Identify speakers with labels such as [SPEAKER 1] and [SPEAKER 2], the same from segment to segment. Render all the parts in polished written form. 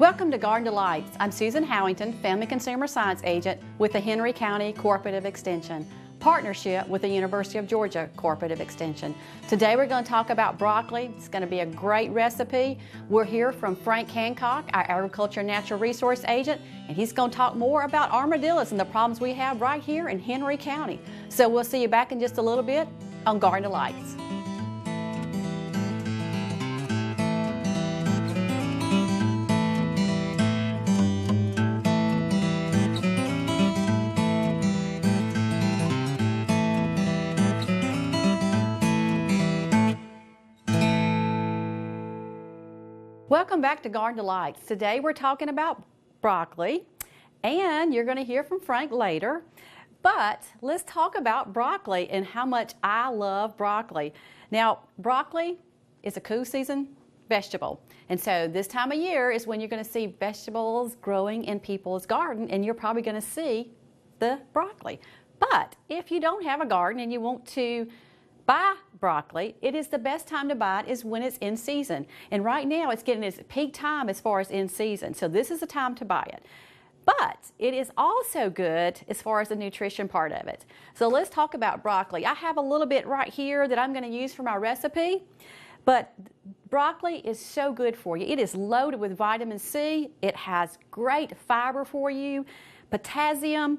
[SPEAKER 1] Welcome to Garden Delights. I'm Susan Howington, Family Consumer Science Agent with the Henry County Cooperative Extension, partnership with the University of Georgia Cooperative Extension. Today we're going to talk about broccoli. It's going to be a great recipe. We're here from Frank Hancock, our Agriculture and Natural Resource Agent, and he's going to talk more about armadillos and the problems we have right here in Henry County. So we'll see you back in just a little bit on Garden Delights. Welcome back to Garden Delights. Today we're talking about broccoli, and you're going to hear from Frank later. But let's talk about broccoli and how much I love broccoli. Now, broccoli is a cool season vegetable, and so this time of year is when you're going to see vegetables growing in people's garden, and you're probably going to see the broccoli. But if you don't have a garden and you want to buy broccoli, it is the best time to buy it is when it's in season. And right now it's getting its peak time as far as in season. So this is the time to buy it. But it is also good as far as the nutrition part of it. So let's talk about broccoli. I have a little bit right here that I'm going to use for my recipe. But broccoli is so good for you. It is loaded with vitamin C. It has great fiber for you, potassium,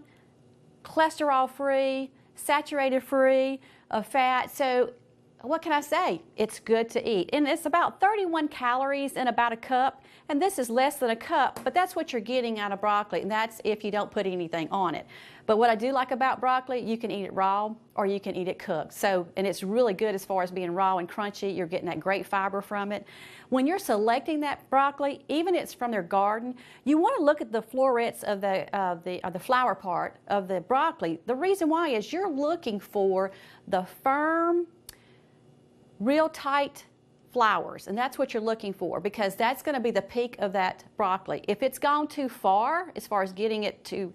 [SPEAKER 1] cholesterol-free, saturated-free of fat. So what can I say? It's good to eat. And it's about 31 calories in about a cup. And this is less than a cup, but that's what you're getting out of broccoli. And that's if you don't put anything on it. But what I do like about broccoli, you can eat it raw or you can eat it cooked. So, and it's really good as far as being raw and crunchy. You're getting that great fiber from it. When you're selecting that broccoli, even if it's from their garden, you want to look at the florets of the flower part of the broccoli. The reason why is you're looking for the firm, real tight flowers, and that's what you're looking for, because that's going to be the peak of that broccoli. If it's gone too far as getting it to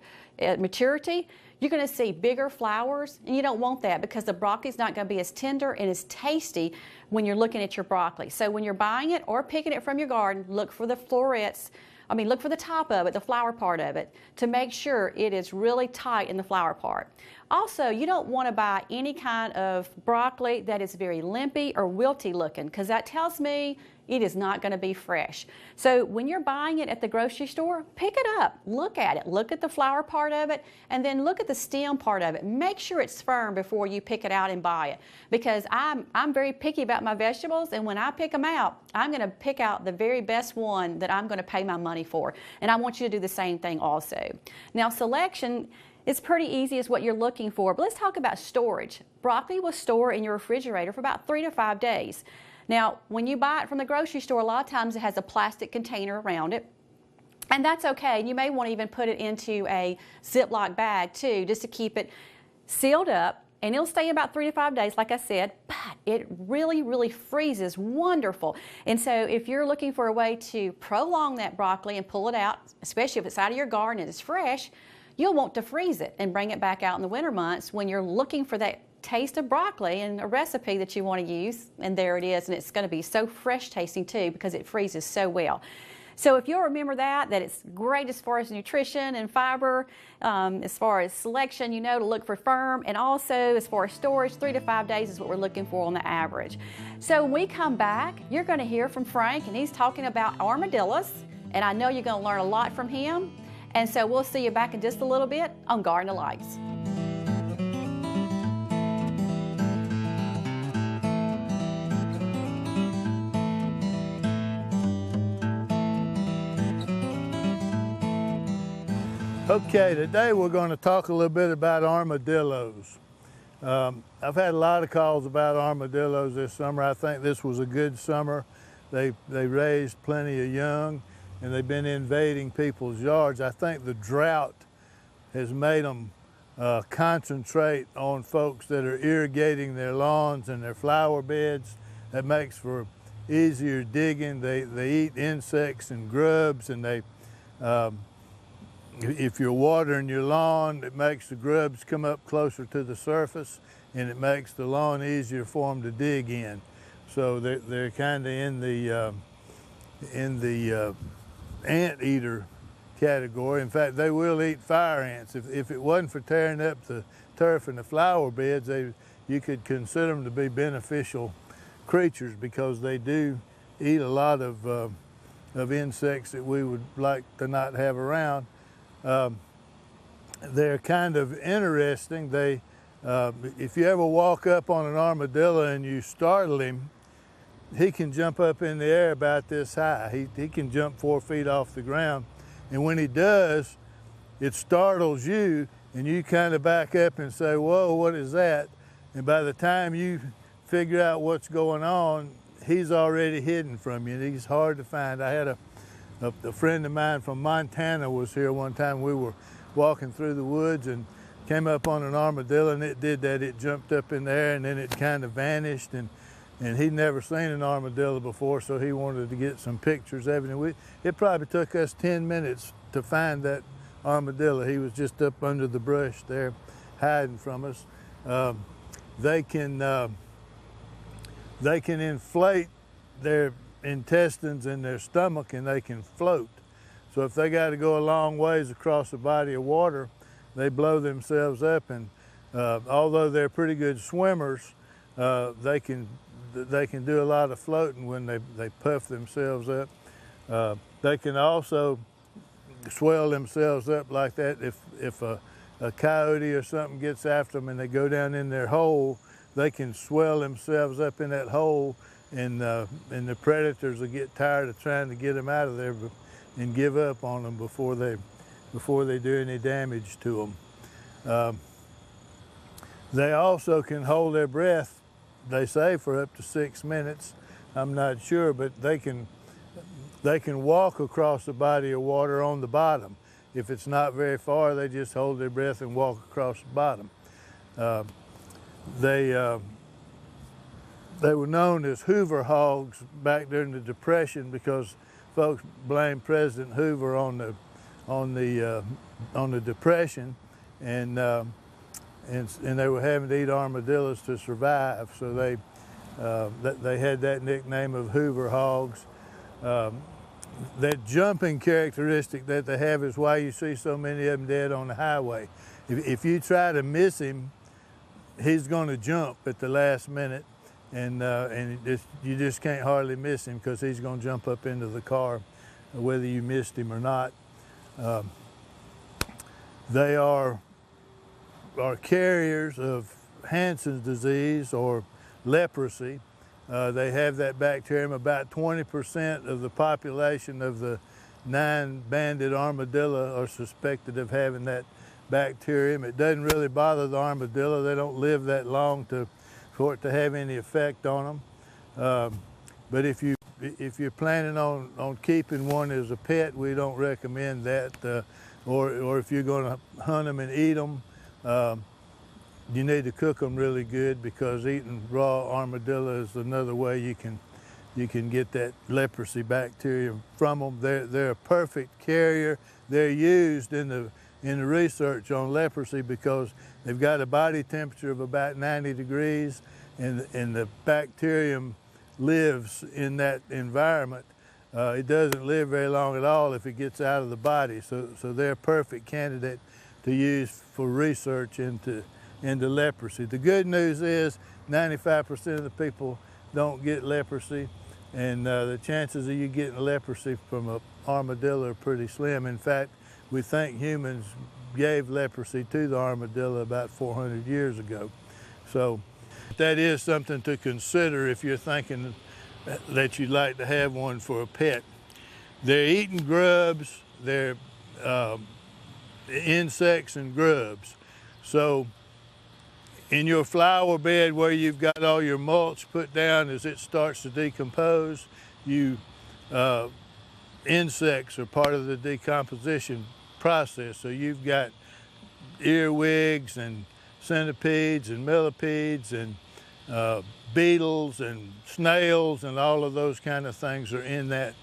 [SPEAKER 1] maturity, you're going to see bigger flowers, and you don't want that because the broccoli is not going to be as tender and as tasty when you're looking at your broccoli. So when you're buying it or picking it from your garden, look for the florets. Look for the top of it, the flower part of it, to make sure it is really tight in the flower part. Also, you don't want to buy any kind of broccoli that is very limpy or wilty looking, because that tells me it is not going to be fresh. So when you're buying it at the grocery store, pick it up, look at it, look at the flower part of it, and then look at the stem part of it. Make sure it's firm before you pick it out and buy it, because I'm very picky about my vegetables, and when I pick them out, I'm going to pick out the very best one that I'm going to pay my money for, and I want you to do the same thing also. Now, selection is pretty easy as what you're looking for, but let's talk about storage. Broccoli will store in your refrigerator for about 3 to 5 days. Now, when you buy it from the grocery store, a lot of times it has a plastic container around it, and that's okay. You may want to even put it into a Ziploc bag too, just to keep it sealed up, and it'll stay about 3 to 5 days, like I said, but it really, really freezes wonderful. And so if you're looking for a way to prolong that broccoli and pull it out, especially if it's out of your garden and it's fresh, you'll want to freeze it and bring it back out in the winter months when you're looking for that taste of broccoli and a recipe that you want to use, and there it is, and it's going to be so fresh tasting too because it freezes so well. So if you'll remember that it's great as far as nutrition and fiber, as far as selection, to look for firm, and also as far as storage, 3 to 5 days is what we're looking for on the average. So when we come back, you're going to hear from Frank, and he's talking about armadillos, and I know you're going to learn a lot from him. And so we'll see you back in just a little bit on Garden Delights.
[SPEAKER 2] Okay, today we're going to talk a little bit about armadillos. I've had a lot of calls about armadillos this summer. I think this was a good summer. They raised plenty of young, and they've been invading people's yards. I think the drought has made them concentrate on folks that are irrigating their lawns and their flower beds. That makes for easier digging. They eat insects and grubs, and if you're watering your lawn, it makes the grubs come up closer to the surface, and it makes the lawn easier for them to dig in. So they're kind of in the anteater category. In fact, they will eat fire ants. If it wasn't for tearing up the turf and the flower beds, you could consider them to be beneficial creatures, because they do eat a lot of insects that we would like to not have around. They're kind of interesting. If you ever walk up on an armadillo and you startle him, he can jump up in the air about this high. He can jump 4 feet off the ground. And when he does, it startles you, and you kind of back up and say, whoa, what is that? And by the time you figure out what's going on, he's already hidden from you, and he's hard to find. I had a friend of mine from Montana was here one time. We were walking through the woods and came up on an armadillo, and it did that. It jumped up in the air, and then it kind of vanished, and he'd never seen an armadillo before, so he wanted to get some pictures of it. And it probably took us 10 minutes to find that armadillo. He was just up under the brush there, hiding from us. They can inflate their intestines in their stomach, and they can float. So if they got to go a long ways across a body of water, they blow themselves up, and although they're pretty good swimmers, they can do a lot of floating when they puff themselves up. They can also swell themselves up like that if a coyote or something gets after them and they go down in their hole. They can swell themselves up in that hole, and the predators will get tired of trying to get them out of there and give up on them before they do any damage to them. They also can hold their breath, they say, for up to 6 minutes. I'm not sure, but they can walk across a body of water on the bottom. If it's not very far, they just hold their breath and walk across the bottom. They were known as Hoover hogs back during the Depression, because folks blamed President Hoover on the Depression, and they were having to eat armadillos to survive. So they had that nickname of Hoover hogs. That jumping characteristic that they have is why you see so many of them dead on the highway. If you try to miss him, he's going to jump at the last minute, and you just can't hardly miss him, because he's going to jump up into the car whether you missed him or not. They are carriers of Hansen's disease or leprosy. They have that bacterium. About 20% of the population of the 9-banded armadillo are suspected of having that bacterium. It doesn't really bother the armadillo. They don't live that long for it to have any effect on them. But if you're planning on keeping one as a pet, we don't recommend that. Or if you're going to hunt them and eat them, you need to cook them really good, because eating raw armadillo is another way you can get that leprosy bacterium from them. They're a perfect carrier. They're used in the research on leprosy because they've got a body temperature of about 90 degrees, and the bacterium lives in that environment. It doesn't live very long at all if it gets out of the body. So they're a perfect candidate to use for research into leprosy. The good news is 95% of the people don't get leprosy, and the chances of you getting leprosy from an armadillo are pretty slim. In fact, we think humans gave leprosy to the armadillo about 400 years ago. So that is something to consider if you're thinking that you'd like to have one for a pet. They're eating grubs, they're insects and grubs. So in your flower bed where you've got all your mulch put down, as it starts to decompose, insects are part of the decomposition process. So you've got earwigs and centipedes and millipedes and beetles and snails, and all of those kind of things are in that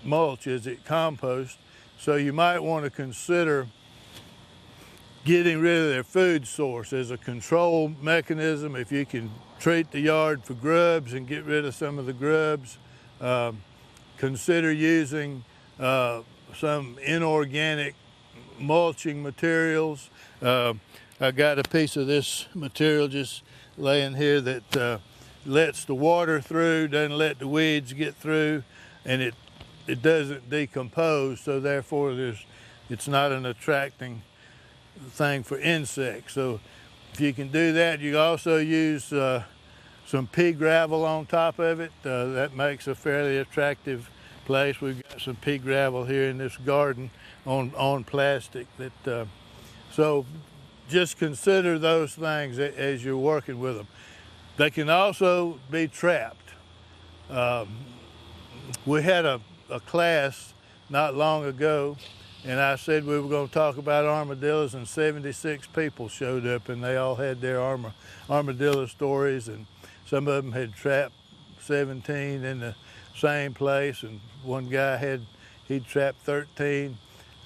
[SPEAKER 2] mulch as it composts. So you might want to consider getting rid of their food source as a control mechanism. If you can treat the yard for grubs and get rid of some of the grubs, consider using some inorganic mulching materials. I got a piece of this material just laying here that lets the water through, doesn't let the weeds get through, and it doesn't decompose, so therefore it's not an attracting thing for insects. So if you can do that, you also use some pea gravel on top of it. That makes a fairly attractive place. We've got some pea gravel here in this garden on plastic. So just consider those things as you're working with them. They can also be trapped. We had a class not long ago, and I said we were going to talk about armadillos, and 76 people showed up, and they all had their armadillo stories, and some of them had trapped 17 in the same place, and one guy he'd trapped 13.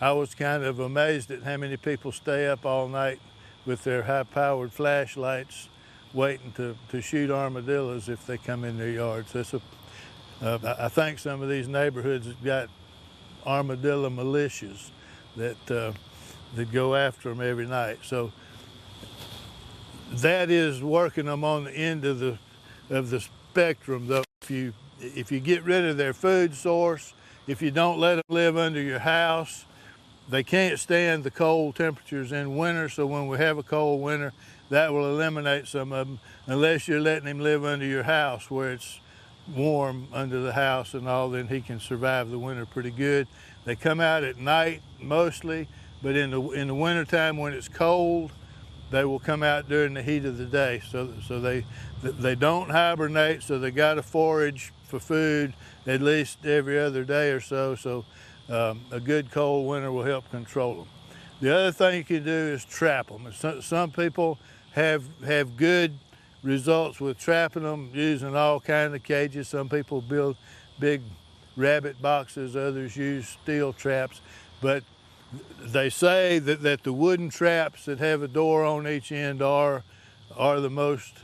[SPEAKER 2] I was kind of amazed at how many people stay up all night with their high-powered flashlights waiting to shoot armadillos if they come in their yards. I think some of these neighborhoods have got armadillo militias that go after them every night. So that is working them on the end of the spectrum, though. If you get rid of their food source, if you don't let them live under your house, they can't stand the cold temperatures in winter, so when we have a cold winter, that will eliminate some of them, unless you're letting him live under your house where it's warm under the house and all, then he can survive the winter pretty good. They come out at night mostly, but in the wintertime when it's cold, they will come out during the heat of the day. So they don't hibernate, so they got to forage for food at least every other day or so. So a good cold winter will help control them. The other thing you can do is trap them. Some people have good results with trapping them using all kinds of cages. Some people build big rabbit boxes, others use steel traps, but they say that the wooden traps that have a door on each end are the most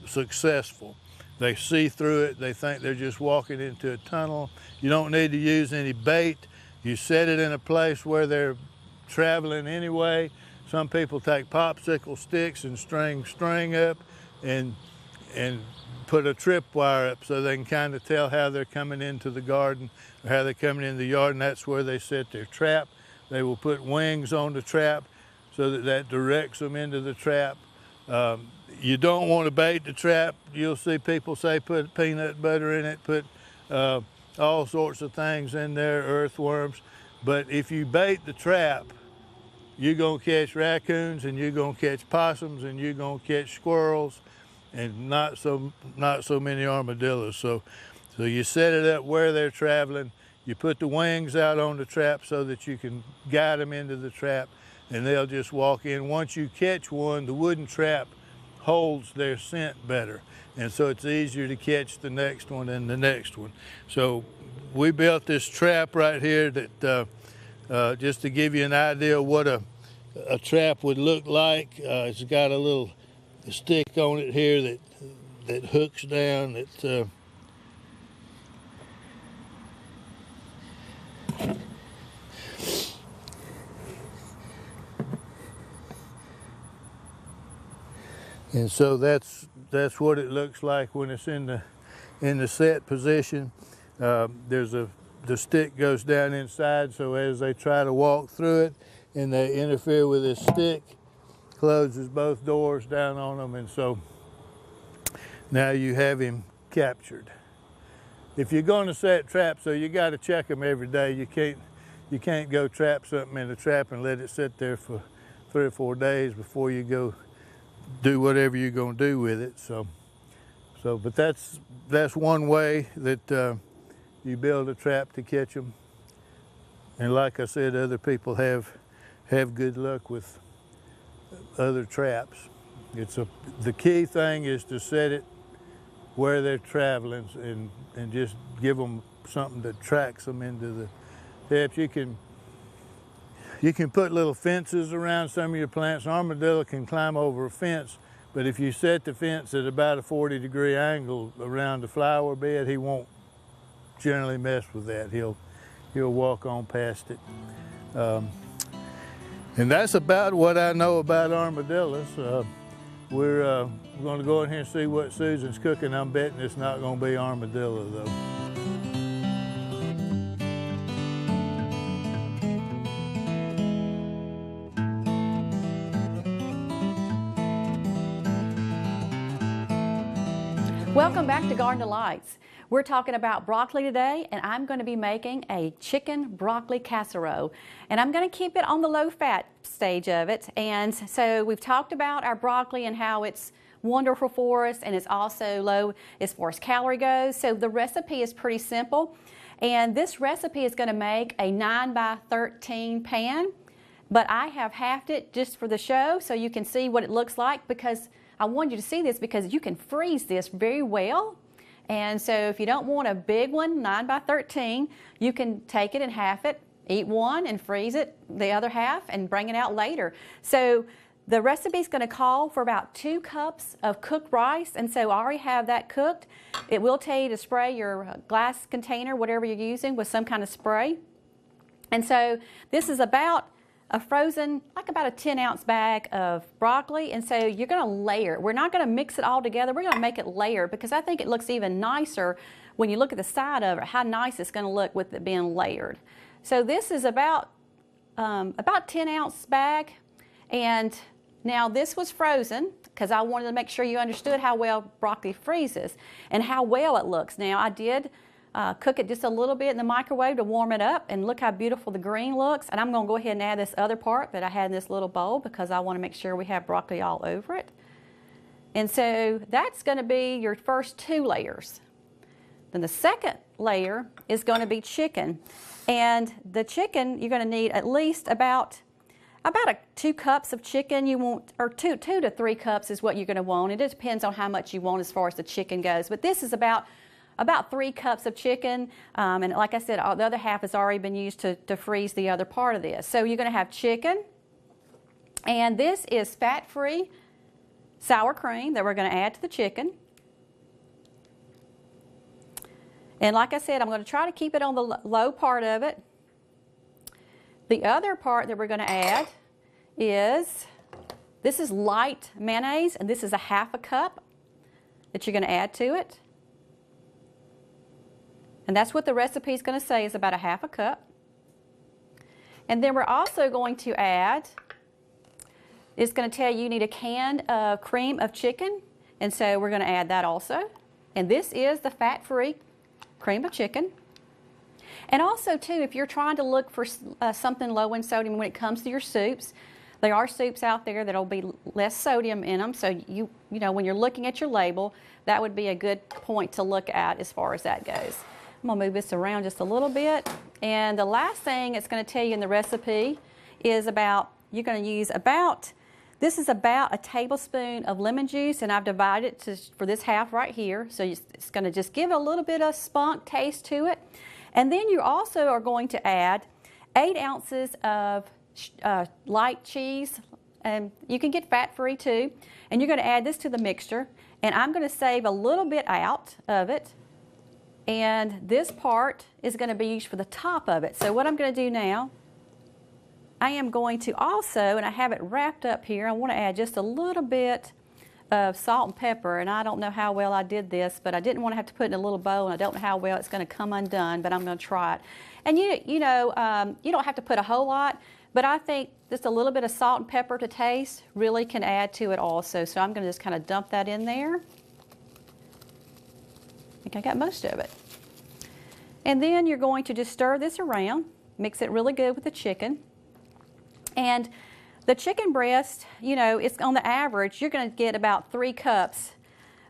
[SPEAKER 2] successful. They see through it. They think they're just walking into a tunnel. You don't need to use any bait. You set it in a place where they're traveling anyway. Some people take popsicle sticks and string up and put a tripwire up so they can kind of tell how they're coming into the garden or how they're coming in the yard, and that's where they set their trap. They will put wings on the trap so that directs them into the trap. You don't want to bait the trap. You'll see people say put peanut butter in it, put all sorts of things in there, earthworms. But if you bait the trap, you're going to catch raccoons, and you're going to catch possums, and you're going to catch squirrels, and not so many armadillos. So you set it up where they're traveling. You put the wings out on the trap so that you can guide them into the trap, and they'll just walk in. Once you catch one, the wooden trap holds their scent better, and so it's easier to catch the next one and the next one. So we built this trap right here that just to give you an idea of what a trap would look like. It's got a little stick on it here that hooks down. And so that's what it looks like when it's in the set position. The stick goes down inside, so as they try to walk through it and they interfere with this stick, closes both doors down on them, and so now you have him captured. If you're going to set traps, so you got to check them every day. You can't go trap something in the trap and let it sit there for 3 or 4 days before you go do whatever you're going to do with it. But that's one way that you build a trap to catch them. And like I said, other people have good luck with other traps. The key thing is to set it where they're traveling and just give them something that tracks them into the steps. You can put little fences around some of your plants. Armadillo can climb over a fence, but if you set the fence at about a 40-degree angle around the flower bed, he won't generally mess with that. He'll walk on past it. And that's about what I know about armadillos. We're going to go in here and see what Susan's cooking. I'm betting it's not going to be armadillo though.
[SPEAKER 1] Welcome back to Garden Delights. We're talking about broccoli today, and I'm going to be making a chicken broccoli casserole. And I'm going to keep it on the low-fat stage of it. And so we've talked about our broccoli and how it's wonderful for us, and it's also low as far as calorie goes. So the recipe is pretty simple. And this recipe is going to make a 9 by 13 pan. But I have halved it just for the show so you can see what it looks like, because I want you to see this because you can freeze this very well. And so if you don't want a big one, 9 by 13, you can take it and half it, eat one and freeze it, the other half, and bring it out later. So the recipe is going to call for about 2 cups of cooked rice. And so I already have that cooked. It will tell you to spray your glass container, whatever you're using, with some kind of spray. And so this is about a frozen, like about a 10-ounce bag of broccoli, and so you're going to layer it. We're not going to mix it all together. We're going to make it layered because I think it looks even nicer when you look at the side of it, how nice it's going to look with it being layered. So this is about 10-ounce bag, and now this was frozen because I wanted to make sure you understood how well broccoli freezes and how well it looks. Now I did cook it just a little bit in the microwave to warm it up, and look how beautiful the green looks. And I'm going to go ahead and add this other part that I had in this little bowl because I want to make sure we have broccoli all over it. And so that's going to be your first 2 layers. Then the second layer is going to be chicken. And the chicken, you're going to need at least about 2 cups of chicken. You want, or 2 to 3 cups is what you're going to want. It just depends on how much you want as far as the chicken goes. But this is about 3 cups of chicken, and like I said, the other half has already been used to freeze the other part of this. So you're going to have chicken, and this is fat-free sour cream that we're going to add to the chicken. And like I said, I'm going to try to keep it on the low part of it. The other part that we're going to add is, this is light mayonnaise, and this is a 1/2 cup that you're going to add to it. And that's what the recipe is going to say, is about a 1/2 cup. And then we're also going to add, it's going to tell you need a can of cream of chicken. And so we're going to add that also. And this is the fat-free cream of chicken. And also too, if you're trying to look for something low in sodium when it comes to your soups, there are soups out there that'll be less sodium in them. So you know, when you're looking at your label, that would be a good point to look at as far as that goes. I'm going to move this around just a little bit. And the last thing it's going to tell you in the recipe is about, you're going to use about, this is about a tablespoon of lemon juice, and I've divided it for this half right here. So it's going to just give a little bit of spunk taste to it. And then you also are going to add 8 ounces of light cheese, and you can get fat-free too. And you're going to add this to the mixture. And I'm going to save a little bit out of it. And this part is going to be used for the top of it. So what I'm going to do now, I am going to also, and I have it wrapped up here, I want to add just a little bit of salt and pepper. And I don't know how well I did this, but I didn't want to have to put it in a little bowl, and I don't know how well it's going to come undone, but I'm going to try it. And you don't have to put a whole lot, but I think just a little bit of salt and pepper to taste really can add to it also. So I'm going to just kind of dump that in there. I think I got most of it. And then you're going to just stir this around, mix it really good with the chicken. And the chicken breast, you know, it's on the average, you're going to get about 3 cups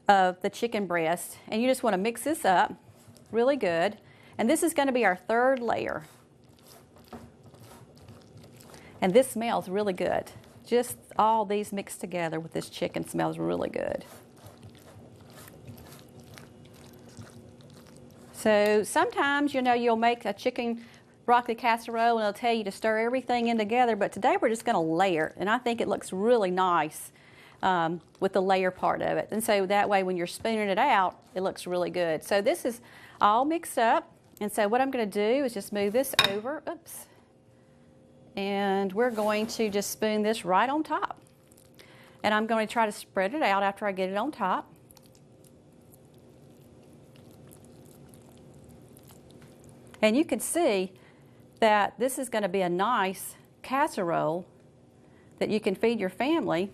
[SPEAKER 1] of the chicken breast. And you just want to mix this up really good. And this is going to be our 3rd layer. And this smells really good. Just all these mixed together with this chicken smells really good. So sometimes, you know, you'll make a chicken broccoli casserole and it'll tell you to stir everything in together, but today we're just going to layer it, and I think it looks really nice with the layer part of it. And so that way when you're spooning it out, it looks really good. So this is all mixed up. And so what I'm going to do is just move this over, oops, and we're going to just spoon this right on top. And I'm going to try to spread it out after I get it on top. And you can see that this is going to be a nice casserole that you can feed your family.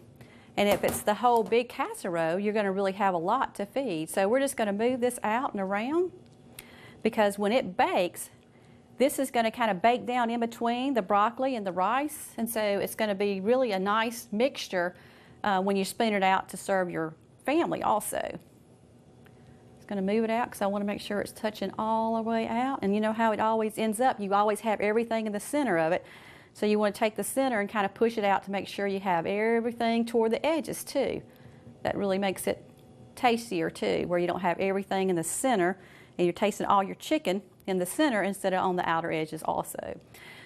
[SPEAKER 1] And if it's the whole big casserole, you're going to really have a lot to feed. So we're just going to move this out and around, because when it bakes, this is going to kind of bake down in between the broccoli and the rice. And so it's going to be really a nice mixture when you spoon it out to serve your family also. Just going to move it out because I want to make sure it's touching all the way out. And you know how it always ends up, you always have everything in the center of it. So you want to take the center and kind of push it out to make sure you have everything toward the edges too. That really makes it tastier too, where you don't have everything in the center and you're tasting all your chicken in the center instead of on the outer edges also.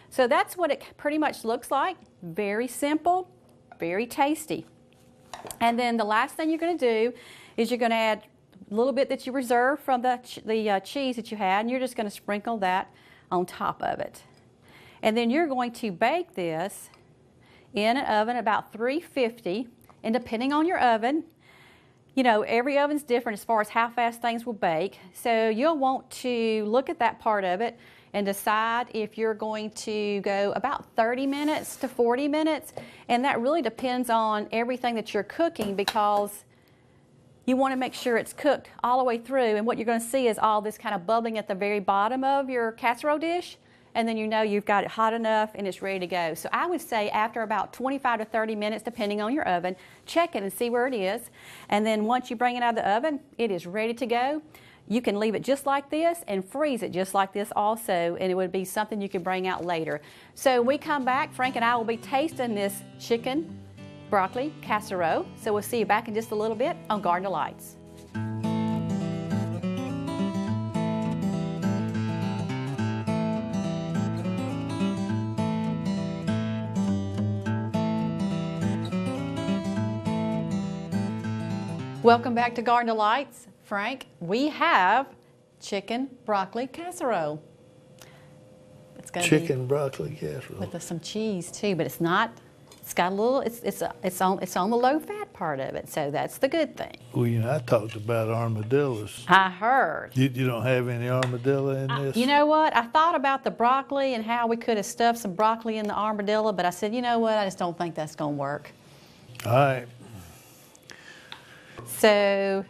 [SPEAKER 1] So that's what it pretty much looks like. Very simple, very tasty. And then the last thing you're going to do is you're going to add a little bit that you reserved from the cheese that you had, and you're just going to sprinkle that on top of it. And then you're going to bake this in an oven about 350, and depending on your oven, you know, every oven's different as far as how fast things will bake. So you'll want to look at that part of it and decide if you're going to go about 30 minutes to 40 minutes. And that really depends on everything that you're cooking, because you want to make sure it's cooked all the way through. And what you're going to see is all this kind of bubbling at the very bottom of your casserole dish. And then you know you've got it hot enough and it's ready to go. So I would say after about 25 to 30 minutes, depending on your oven, check it and see where it is. And then once you bring it out of the oven, it is ready to go. You can leave it just like this and freeze it just like this also, and it would be something you could bring out later. So we come back, Frank and I will be tasting this chicken broccoli casserole. So we'll see you back in just a little bit on Garden Delights. Welcome back to Garden Delights. Frank, we have chicken broccoli casserole. It's going to be
[SPEAKER 2] Chicken broccoli casserole.
[SPEAKER 1] with some cheese too, but it's not. It's got a little. It's on the low fat part of it, so that's the good thing.
[SPEAKER 2] Well, you know, I talked about armadillos.
[SPEAKER 1] I heard.
[SPEAKER 2] You don't have any armadillo in this?
[SPEAKER 1] You know what? I thought about the broccoli and how we could have stuffed some broccoli in the armadillo, but I said, you know what? I just don't think that's going to work.
[SPEAKER 2] All right.
[SPEAKER 1] So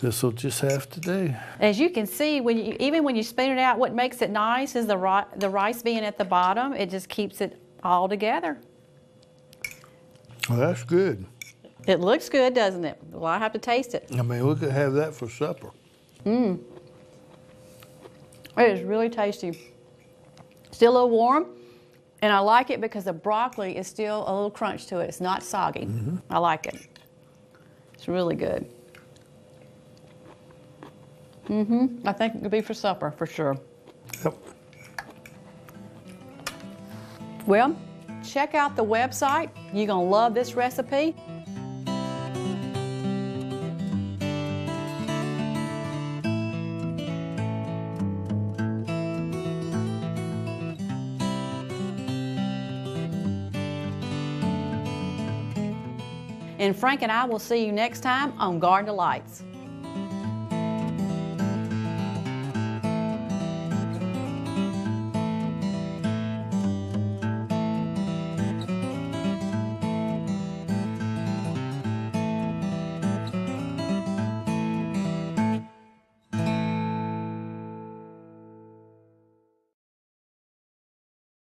[SPEAKER 2] This will just have to do.
[SPEAKER 1] as you can see, even when you spoon it out, what makes it nice is the rice being at the bottom. It just keeps it all together.
[SPEAKER 2] Well, that's good.
[SPEAKER 1] It looks good, doesn't it? Well, I have to taste it.
[SPEAKER 2] I mean, we could have that for supper.
[SPEAKER 1] It is really tasty. Still a little warm, and I like it because the broccoli is still a little crunch to it. It's not soggy. I like it. It's really good. I think it could be for supper, for sure.
[SPEAKER 2] Yep.
[SPEAKER 1] Well, check out the website. You're going to love this recipe. And Frank and I will see you next time on Garden Delights.